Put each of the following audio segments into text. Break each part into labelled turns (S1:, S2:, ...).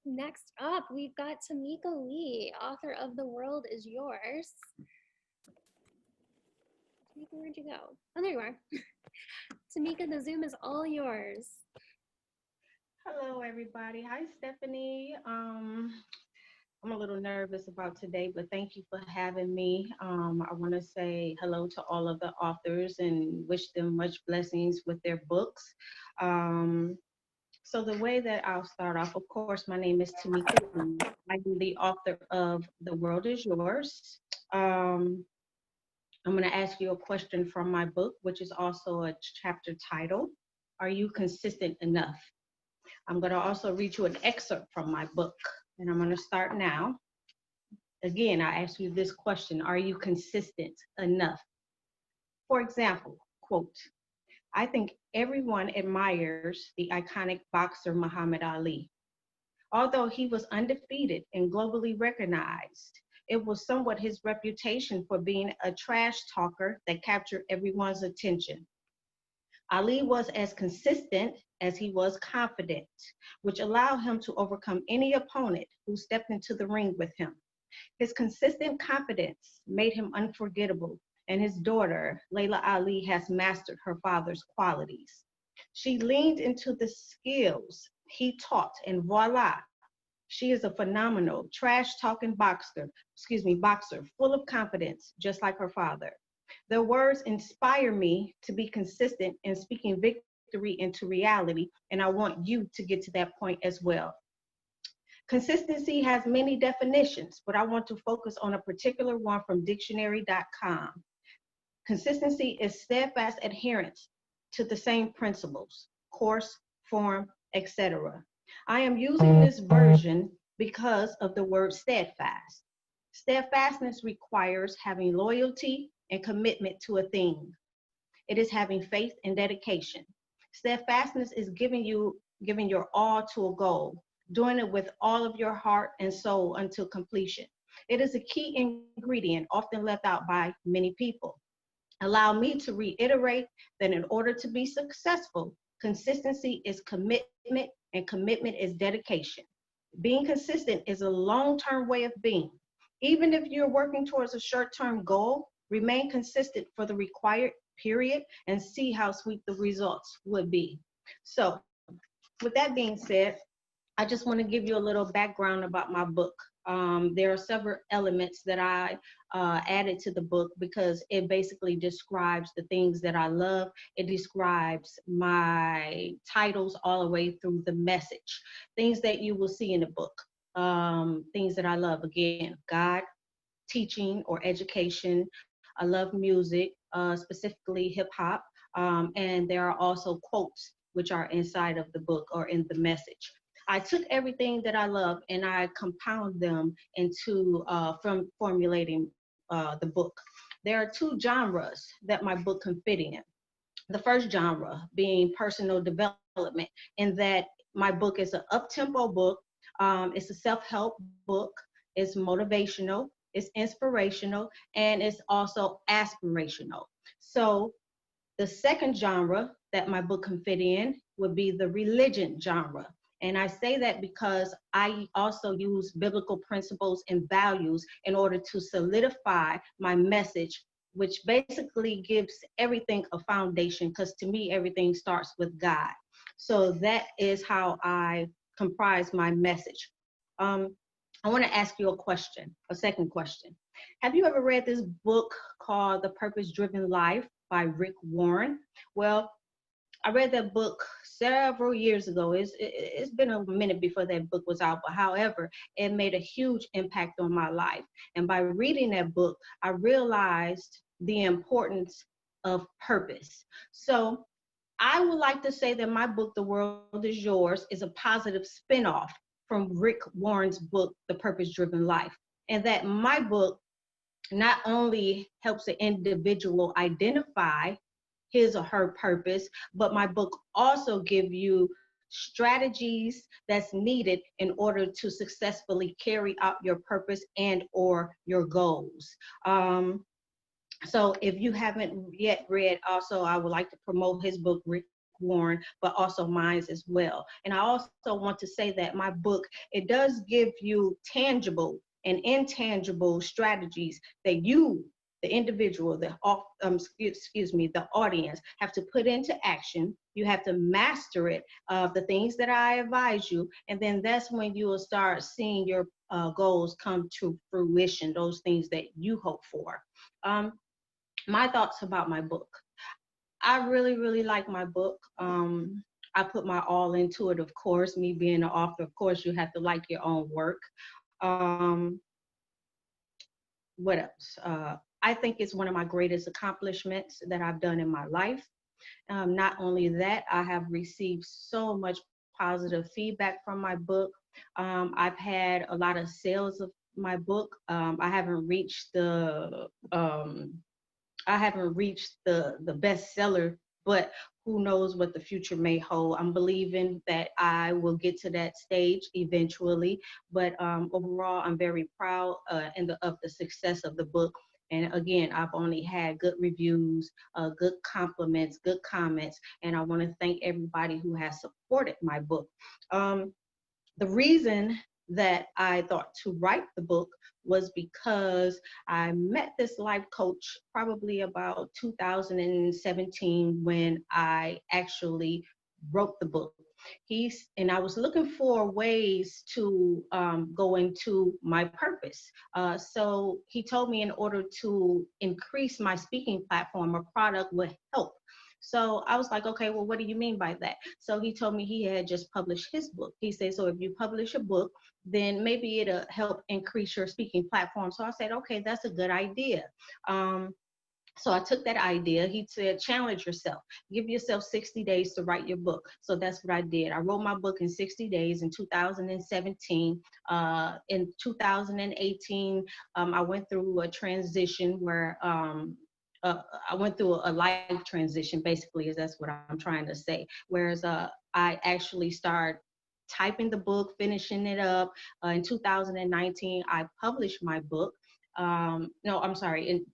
S1: Next up, we've got Tamieka Lee, author of The World Is Yours. Tamieka, where'd you go? Oh, there you are. Tamieka, the Zoom is all yours.
S2: Hello, everybody. Hi, Stephanie. I'm a little nervous about today, but thank you for having me. I want to say hello to all of the authors and wish them much blessings with their books. Um, so the way that I'll start off, of course, my name is Tamieka Lee. I'm the author of The World Is Yours. Um, I'm going to ask you a question from my book, which is also a chapter title. Are you consistent enough? I'm going to also read you an excerpt from my book, and I'm going to start now. Again, I ask you this question: are you consistent enough? For example, quote, I think everyone admires the iconic boxer Muhammad Ali. Although he was undefeated and globally recognized, it was somewhat his reputation for being a trash talker that captured everyone's attention. Ali was as consistent as he was confident, which allowed him to overcome any opponent who stepped into the ring with him. His consistent confidence made him unforgettable, and his daughter, Layla Ali, has mastered her father's qualities. She leaned into the skills he taught, and voila, she is a phenomenal trash talking boxer full of confidence, just like her father. Their words inspire me to be consistent in speaking victory into reality, and I want you to get to that point as well. Consistency has many definitions, but I want to focus on a particular one from dictionary.com. Consistency is steadfast adherence to the same principles, course, form, etc. I am using this version because of the word steadfast. Steadfastness requires having loyalty and commitment to a thing. It is having faith and dedication. Steadfastness is giving your all to a goal, doing it with all of your heart and soul until completion. It is a key ingredient often left out by many people. Allow me to reiterate that in order to be successful, consistency is commitment and commitment is dedication. Being consistent is a long term way of being. Even if you're working towards a short term goal, remain consistent for the required period and see how sweet the results would be. So, with that being said, I just want to give you a little background about my book. There are several elements that I added to the book because it basically describes the things that I love. It describes my titles all the way through the message, things that you will see in the book, things that I love. Again, God, teaching or education. I love music, specifically hip hop. And there are also quotes which are inside of the book or in the message. I took everything that I love and I compound them into from formulating the book. There are two genres that my book can fit in. The first genre being personal development, in that my book is an up-tempo book. It's a self-help book. It's motivational. It's inspirational, and it's also aspirational. So the second genre that my book can fit in would be the religion genre. And I say that because I also use biblical principles and values in order to solidify my message, which basically gives everything a foundation, because to me, everything starts with God. So that is how I comprise my message. Um, I want to ask you a question, a second question. Have you ever read this book called The Purpose Driven Life by Rick Warren? Well, I read that book several years ago. It's been a minute before that book was out, but however, it made a huge impact on my life. And by reading that book, I realized the importance of purpose. So I would like to say that my book, The World Is Yours, is a positive spinoff from Rick Warren's book, The Purpose Driven Life. And that my book not only helps the individual identify his or her purpose, but my book also give you strategies that's needed in order to successfully carry out your purpose and or your goals. So if you haven't yet read, also I would like to promote his book, Rick worn, but also mine as well. And I also want to say that my book, it does give you tangible and intangible strategies that you, the individual, excuse me, the audience, have to put into action. You have to master it, the things that I advise you, and then that's when you will start seeing your goals come to fruition, those things that you hope for. Um, my thoughts about my book. I really, really like my book. I put my all into it, of course. Me being an author, of course, you have to like your own work. Um, what else? I think it's one of my greatest accomplishments that I've done in my life. Not only that, I have received so much positive feedback from my book. I've had a lot of sales of my book. I haven't reached the bestseller, but who knows what the future may hold. I'm believing that I will get to that stage eventually, but overall, I'm very proud of the success of the book. And again, I've only had good reviews, good compliments, good comments, and I want to thank everybody who has supported my book. Um, the reason that I thought to write the book was because I met this life coach probably about 2017 when I actually wrote the book. And I was looking for ways to go into my purpose. So he told me in order to increase my speaking platform, a product would help. So I was like, okay, well, what do you mean by that? So he told me he had just published his book. He said, so if you publish a book, then maybe it'll help increase your speaking platform. So I said, okay, that's a good idea. So I took that idea. He said, challenge yourself. Give yourself 60 days to write your book. So that's what I did. I wrote my book in 60 days in 2017. In 2018, I went through a transition where I went through a life transition, basically, is that's what I'm trying to say. Whereas I actually started typing the book, finishing it up. In 2019, I published my book. No, I'm sorry.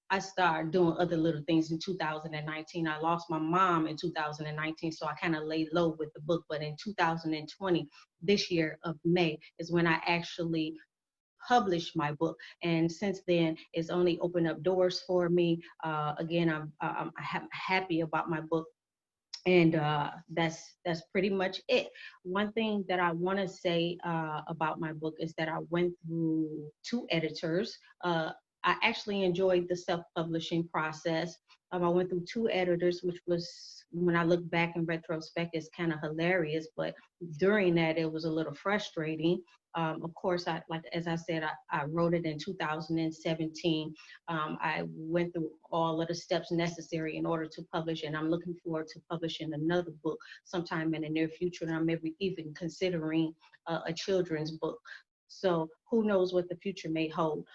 S2: I started doing other little things in 2019. I lost my mom in 2019, so I kind of laid low with the book. But in 2020, this year of May, is when I actually published my book, and since then it's only opened up doors for me. Again, I'm happy about my book, and that's pretty much it. One thing that I want to say about my book is that I went through two editors. I actually enjoyed the self-publishing process. I went through two editors, which was, when I look back in retrospect, it's kind of hilarious, but during that it was a little frustrating. Of course, as I said, I wrote it in 2017. I went through all of the steps necessary in order to publish, and I'm looking forward to publishing another book sometime in the near future. And I'm maybe even considering a children's book. So who knows what the future may hold.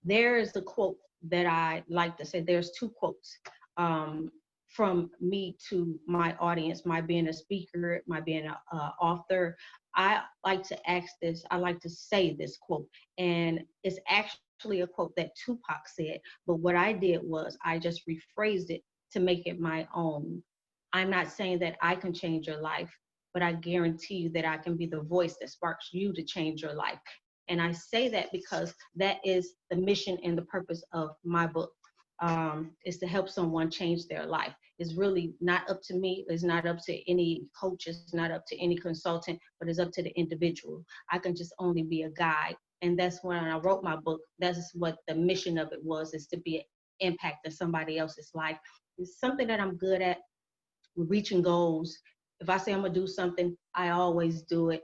S2: There is a quote that I like to say. There's two quotes from me to my audience, my being a speaker, my being an author. I like to ask this, I like to say this quote, and it's actually a quote that Tupac said, but what I did was I just rephrased it to make it my own. I'm not saying that I can change your life, but I guarantee you that I can be the voice that sparks you to change your life. And I say that because that is the mission and the purpose of my book, is to help someone change their life. It's really not up to me. It's not up to any coach. It's not up to any consultant, but it's up to the individual. I can just only be a guide. And that's when I wrote my book. That's what the mission of it was, is to be an impact in somebody else's life. It's something that I'm good at, reaching goals. If I say I'm gonna do something, I always do it.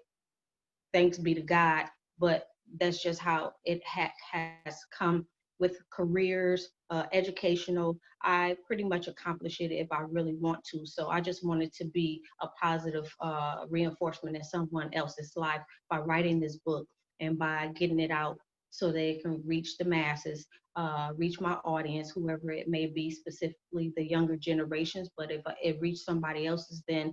S2: Thanks be to God. But that's just how it has come with careers, educational. I pretty much accomplish it if I really want to. So I just wanted to be a positive reinforcement in someone else's life by writing this book and by getting it out so they can reach the masses, reach my audience, whoever it may be, specifically the younger generations. But if it reached somebody else's, then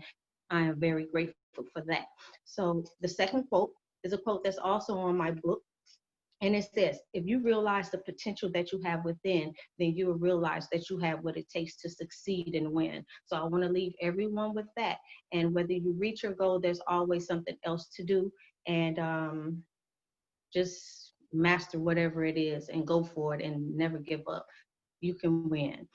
S2: I am very grateful for that. So the second quote is a quote that's also on my book. And it says, if you realize the potential that you have within, then you will realize that you have what it takes to succeed and win. So I want to leave everyone with that. And whether you reach your goal, there's always something else to do. And just master whatever it is and go for it and never give up. You can win.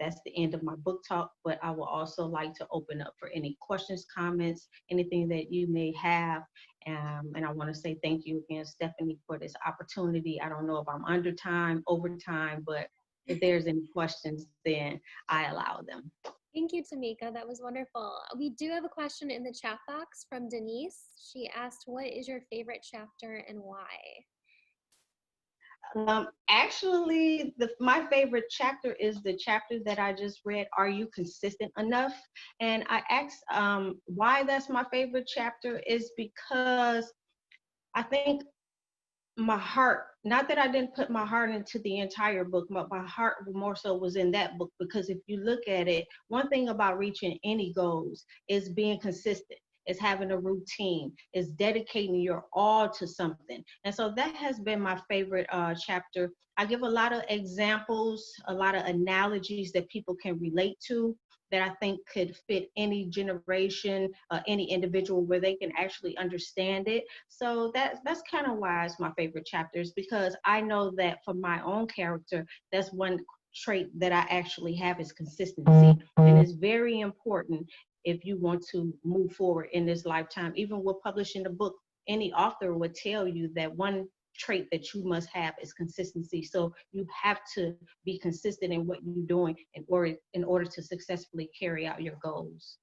S2: That's the end of my book talk, but I will also like to open up for any questions, comments, anything that you may have. And I want to say thank you again, Stephanie, for this opportunity. I don't know if I'm under time, over time, but if there's any questions, then I allow them.
S1: Thank you, Tamieka. That was wonderful. We do have a question in the chat box from Denise. She asked, what is your favorite chapter and why?
S2: Actually, my favorite chapter is the chapter that I just read, Are You Consistent Enough? And I asked why that's my favorite chapter is because I think my heart, not that I didn't put my heart into the entire book, but my heart more so was in that book, because if you look at it, one thing about reaching any goals is being consistent, is having a routine, is dedicating your all to something. And so that has been my favorite chapter. I give a lot of examples, a lot of analogies that people can relate to, that I think could fit any generation, any individual, where they can actually understand it. So that's kind of why it's my favorite chapters, because I know that for my own character, that's one trait that I actually have is consistency. And it's very important if you want to move forward in this lifetime. Even with publishing a book, any author would tell you that one trait that you must have is consistency. So you have to be consistent in what you're doing in order to successfully carry out your goals.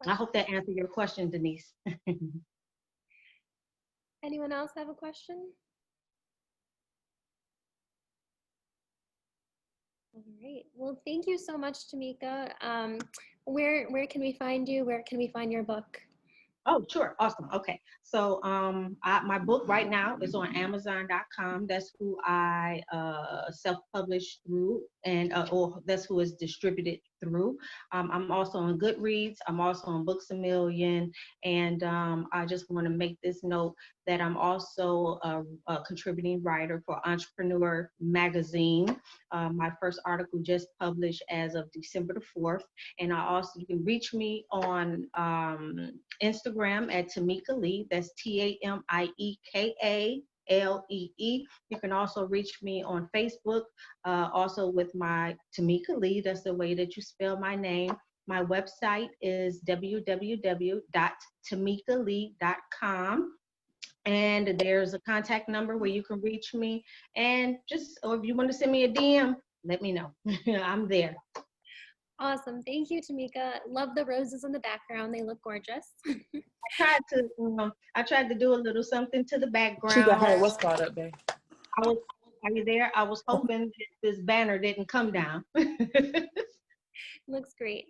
S2: I hope that answered your question, Denise.
S1: Anyone else have a question? All right. Well, thank you so much, Tamieka. Where can we find you? Where can we find your book?
S2: Oh, sure. Awesome. Okay. So my book right now is on Amazon.com. That's who I self-publish through, and or that's who is distributed through. I'm also on Goodreads. I'm also on Books A Million. And I just want to make this note that I'm also a contributing writer for Entrepreneur Magazine. My first article just published as of December the 4th. And I also, you can reach me on Instagram at Tamieka Lee. That's TAMIEKA. LEE. You can also reach me on Facebook, also with my Tamieka Lee. That's the way that you spell my name. My website is www.tamiekalee.com. And there's a contact number where you can reach me. And just, or if you want to send me a DM, let me know. I'm there.
S1: Awesome. Thank you, Tamieka. Love the roses in the background. They look gorgeous.
S2: I tried to do a little something to the background.
S3: She got her what's called up there.
S2: Are you there? I was hoping this banner didn't come down.
S1: Looks great.